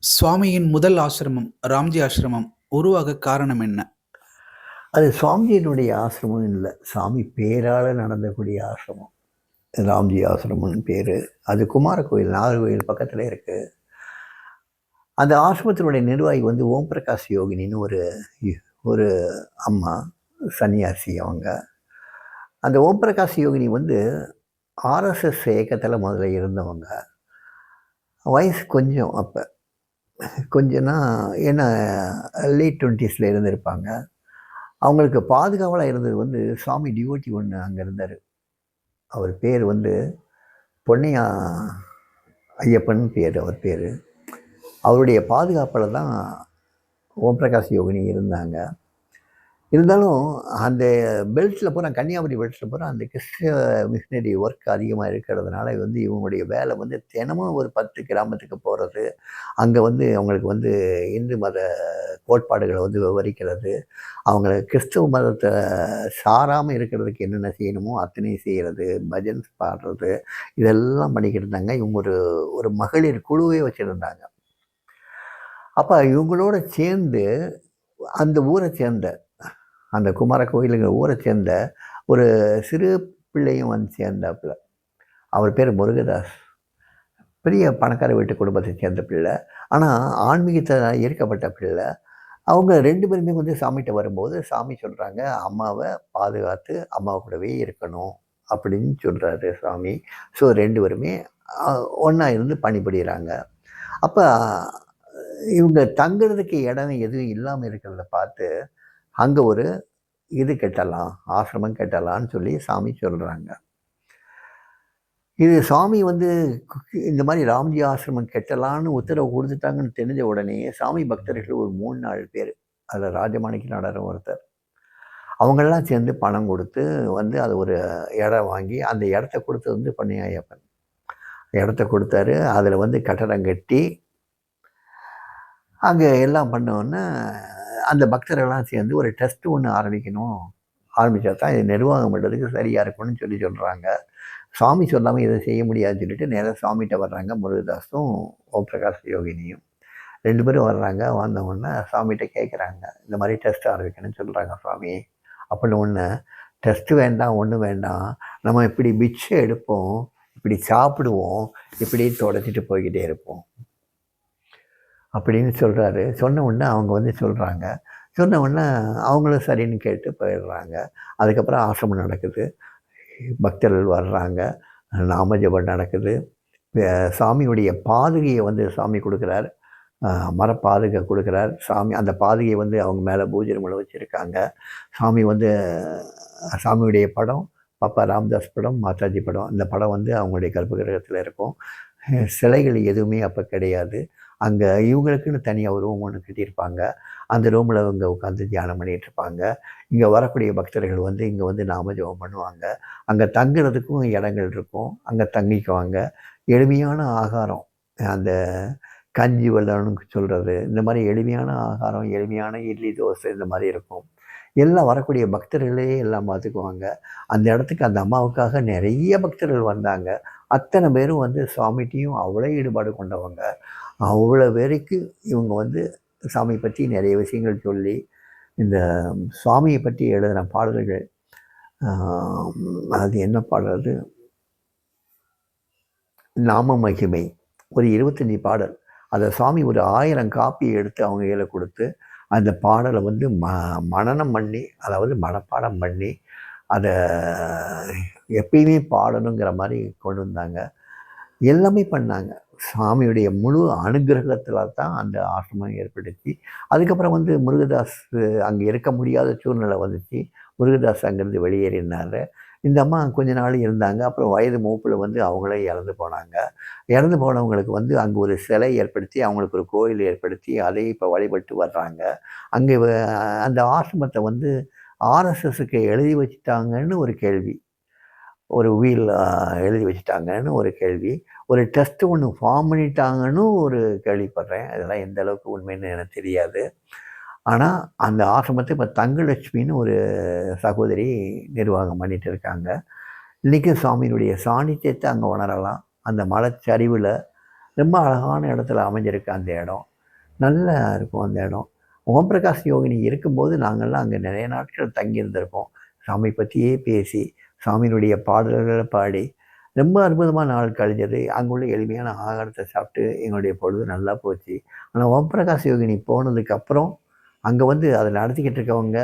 சுவாமியின் முதல் ஆசிரமம் ராம்ஜி ஆசிரமம் உருவாக காரணம் என்ன? அது சுவாமிஜியினுடைய ஆசிரமம் இல்லை, சாமி பேரால் நடந்தக்கூடிய ஆசிரமம். ராம்ஜி ஆசிரமம்னு பேர். அது குமார கோயில், நாகர்கோயில் பக்கத்தில் இருக்குது. அந்த ஆசிரமத்தினுடைய நிர்வாகி வந்து ஓம் பிரகாஷ் யோகினின்னு ஒரு ஒரு அம்மா சன்னியாசி. அவங்க அந்த ஓம் பிரகாஷ் யோகினி வந்து ஆர்எஸ்எஸ் இயக்கத்தில் முதல்ல இருந்தவங்க. வயசு கொஞ்சம் அப்போ கொஞ்சம்னா என்ன, லேட் 20s இருந்திருப்பாங்க. அவங்களுக்கு பாதுகாவலாக இருந்தது வந்து சுவாமி டிவோட்டி ஒன்று அங்கே இருந்தார். அவர் பேர் வந்து பொன்னையா ஐயப்பன் பேர். அவர் பேர். அவருடைய பாதுகாப்பில் தான் ஓம் பிரகாஷ் யோகினி இருந்தாங்க. இருந்தாலும் அந்த பெல்ட்டில் பூரா, கன்னியாகுமரி பெல்ட்டில் பூரா அந்த கிறிஸ்டிய மிஷினரி ஒர்க் அதிகமாக இருக்கிறதுனால வந்து இவங்களுடைய வேலை வந்து தினமும் ஒரு 10 கிராமத்துக்கு போகிறது, அங்கே வந்து அவங்களுக்கு வந்து இந்து மத கோட்பாடுகளை வந்து விவரிக்கிறது, அவங்கள கிறிஸ்தவ மதத்தை சாராமல் இருக்கிறதுக்கு என்னென்ன செய்யணுமோ அத்தனையும் செய்கிறது, பஜன்ஸ் பாடுறது, இதெல்லாம் பண்ணிக்கிட்டு இருந்தாங்க. இவங்க ஒரு ஒரு மகளிர் குழுவே வச்சுருந்தாங்க. அப்போ இவங்களோட சேர்ந்து அந்த ஊரை சேர்ந்த, அந்த குமார கோயிலுங்கிற ஊரை சேர்ந்த ஒரு சிறு பிள்ளையும் வந்து சேர்ந்தாப்புல. அவர் பேர் முருகதாஸ். பெரிய பணக்கார வீட்டு குடும்பத்தை சேர்ந்த பிள்ளை, ஆனால் ஆன்மீகத்தை ஈர்க்கப்பட்ட பிள்ளை. அவங்க 2 பேருமே வந்து சாமிகிட்ட வரும்போது சாமி சொல்கிறாங்க, அம்மாவை பாதுகாத்து அம்மா கூடவே இருக்கணும் அப்படின்னு சொல்கிறாரு சாமி. ஸோ 2 பேருமே ஒன்றா இருந்து பணிபுரிகிறாங்க. அப்போ இவங்க தங்குறதுக்கு இடம் எதுவும் இல்லாமல் இருக்கிறத பார்த்து அங்கே ஒரு இது கட்டலாம், ஆசிரமம் கட்டலான்னு சொல்லி சாமி சொல்கிறாங்க. இது சாமி வந்து இந்த மாதிரி ராம்ஜி ஆசிரமம் கட்டலான்னு உத்தரவு கொடுத்துட்டாங்கன்னு தெரிஞ்ச உடனே சாமி பக்தர்கள் ஒரு 3-4 பேர், அதில் ராஜமாணிக்க நாடார் ஒருத்தர், அவங்கெல்லாம் சேர்ந்து பணம் கொடுத்து வந்து அது ஒரு இடம் வாங்கி, அந்த இடத்த கொடுத்தது வந்து பொன்னையப்பன். இடத்த கொடுத்தாரு. அதில் வந்து கட்டடம் கட்டி அங்கே எல்லாம் பண்ணோன்னே அந்த பக்தர்கள்லாம் சேர்ந்து ஒரு டெஸ்ட் ஒன்று ஆரம்பித்தா தான் இது நிர்வாகம் பண்ணுறதுக்கு சரியாக இருக்கும்னு சொல்கிறாங்க. சாமி சொல்லாமல் இதை செய்ய முடியாதுன்னு சொல்லிட்டு நேராக சாமிகிட்ட வர்றாங்க முருகதாஸும் ஓம் பிரகாஷ் யோகினியும். 2 பேரும் வர்றாங்க. வந்தவொடனே சாமிகிட்ட கேட்குறாங்க, இந்த மாதிரி டெஸ்ட் ஆரம்பிக்கணும்னு சொல்கிறாங்க சாமி. அப்படின்னு ஒன்று டெஸ்ட்டு வேண்டாம், ஒன்றும் வேண்டாம், நம்ம இப்படி பிச்சை எடுப்போம், இப்படி சாப்பிடுவோம், இப்படி தொடச்சிட்டு போய்கிட்டே இருப்போம் அப்படின்னு சொல்கிறாரு. சொன்ன உடனே அவங்க வந்து சொல்கிறாங்க. சொன்ன உடனே அவங்களும் சரின்னு கேட்டு போயிடுறாங்க. அதுக்கப்புறம் ஆசிரமம் நடக்குது, பக்தர்கள் வர்றாங்க, நாம ஜபம் நடக்குது. சாமியுடைய பாதுகையை வந்து சாமி கொடுக்குறார், மரப்பாதுகை கொடுக்குறார் சாமி. அந்த பாதுகையை வந்து அவங்க மேலே பூஜை ரூமில் வச்சுருக்காங்க. சாமி வந்து சாமியுடைய படம், பாப்பா ராம்தாஸ் படம், மாதாஜி படம், இந்த படம் வந்து அவங்களுடைய கர்ப்பகிரகத்தில் இருக்கும். சிலைகள் எதுவுமே அப்போ கிடையாது. அங்கே இவங்களுக்குன்னு தனியாக ஒரு ரூம் ஒன்று கட்டியிருப்பாங்க. அந்த ரூமில் அவங்க உட்காந்து தியானம் பண்ணிகிட்ருப்பாங்க. இங்கே வரக்கூடிய பக்தர்கள் வந்து இங்கே வந்து நாம ஜபம் பண்ணுவாங்க. அங்கே தங்குறதுக்கும் இடங்கள் இருக்கும், அங்கே தங்கிக்குவாங்க. எளிமையான ஆகாரம், அந்த கஞ்சி வெள்ளம்னு சொல்கிறது, இந்த மாதிரி எளிமையான ஆகாரம், எளிமையான இட்லி தோசை இந்த மாதிரி இருக்கும். எல்லாம் வரக்கூடிய பக்தர்களே எல்லாம் பார்த்துக்குவாங்க. அந்த இடத்துக்கு அந்த அம்மாவுக்காக நிறைய பக்தர்கள் வந்தாங்க. அத்தனை பேரும் வந்து சுவாமிகிட்டையும் அவ்வளோ ஈடுபாடு கொண்டவங்க. அவ்வளோ பேருக்கு இவங்க வந்து சாமி பற்றி நிறைய விஷயங்கள் சொல்லி, இந்த சுவாமியை பற்றி எழுதின பாடல்கள், அது என்ன பாடல், அது நாம மகிமை, ஒரு 25 பாடல். அதை சுவாமி ஒரு 1000 காப்பியை எடுத்து அவங்க கையில் கொடுத்து அந்த பாடலை வந்து மனனம் பண்ணி, அதாவது மனப்பாடம் பண்ணி, அதை எப்பயுமே பாடணுங்கிற மாதிரி கொண்டு வந்தாங்க. எல்லாமே பண்ணாங்க. சாமியுடைய முழு அனுகிரகத்தில் தான் அந்த ஆசிரமம் ஏற்படுத்தி, அதுக்கப்புறம் வந்து முருகதாஸ் அங்கே இருக்க முடியாத சூழ்நிலை வந்துச்சு. முருகதாஸ் அங்கேருந்து வெளியேறினார். இந்த அம்மா கொஞ்ச நாள் இருந்தாங்க. அப்புறம் வயது மூப்பில் வந்து அவங்களே இறந்து போனாங்க. இறந்து போனவங்களுக்கு வந்து அங்கே ஒரு சிலை ஏற்படுத்தி, அவங்களுக்கு ஒரு கோயில் ஏற்படுத்தி, அதை இப்போ வழிபட்டு வர்றாங்க. அங்கே அந்த ஆசிரமத்தை வந்து ஆர்எஸ்எஸ்க்கு எழுதி வச்சுட்டாங்கன்னு ஒரு கேள்வி, ஒரு உயில் எழுதி வச்சுட்டாங்கன்னு ஒரு கேள்வி, ஒரு டெஸ்ட்டு ஒன்று ஃபார்ம் பண்ணிட்டாங்கன்னு ஒரு கேள்விப்படுறேன். அதெல்லாம் எந்த அளவுக்கு உண்மைன்னு எனக்கு தெரியாது. ஆனால் அந்த ஆசிரமத்தை இப்போ தங்கலட்சுமின்னு ஒரு சகோதரி நிர்வாகம் பண்ணிகிட்டு இருக்காங்க. இன்றைக்கும் சுவாமியினுடைய சாநித்தியத்தை அங்கே உணரலாம். அந்த மலைச்சரிவில் ரொம்ப அழகான இடத்துல அமைஞ்சிருக்கு அந்த இடம். நல்லா இருக்கும் அந்த இடம். ஓம் பிரகாஷ் யோகினி இருக்கும்போது நாங்கள்லாம் அங்கே நிறைய நாட்கள் தங்கியிருந்திருக்கோம். சாமி பற்றியே பேசி, சாமியினுடைய பாடல்களை பாடி, ரொம்ப அற்புதமான நாள் கழிஞ்சது. அங்குள்ள எளிமையான ஆகாரத்தை சாப்பிட்டு எங்களுடைய பொழுது நல்லா போச்சு. ஆனால் ஓம் பிரகாஷ் யோகினி போனதுக்கப்புறம், அங்கே வந்து அதை நடத்திக்கிட்டு இருக்கவங்க,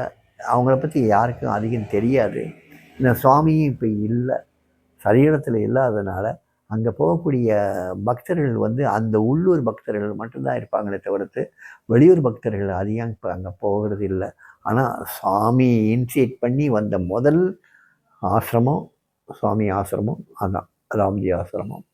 அவங்கள பற்றி யாருக்கும் அதிகம் தெரியாது. இந்த சுவாமியும் இப்போ இல்ல. சரீரத்தில் இல்லாதனால, அங்கே போகக்கூடிய பக்தர்கள் வந்து அந்த உள்ளூர் பக்தர்கள் மட்டும்தான் இருப்பாங்களே தவிர்த்து, வெளியூர் பக்தர்கள் அதிகம் இப்போ அங்கே போகிறது இல்ல. ஆனா, சாமி இனிஷியேட் பண்ணி வந்த முதல் ஆசிரமம், சுவாமி ஆசிரமம் அதான். ராம்ஜி ஆசிரமம்.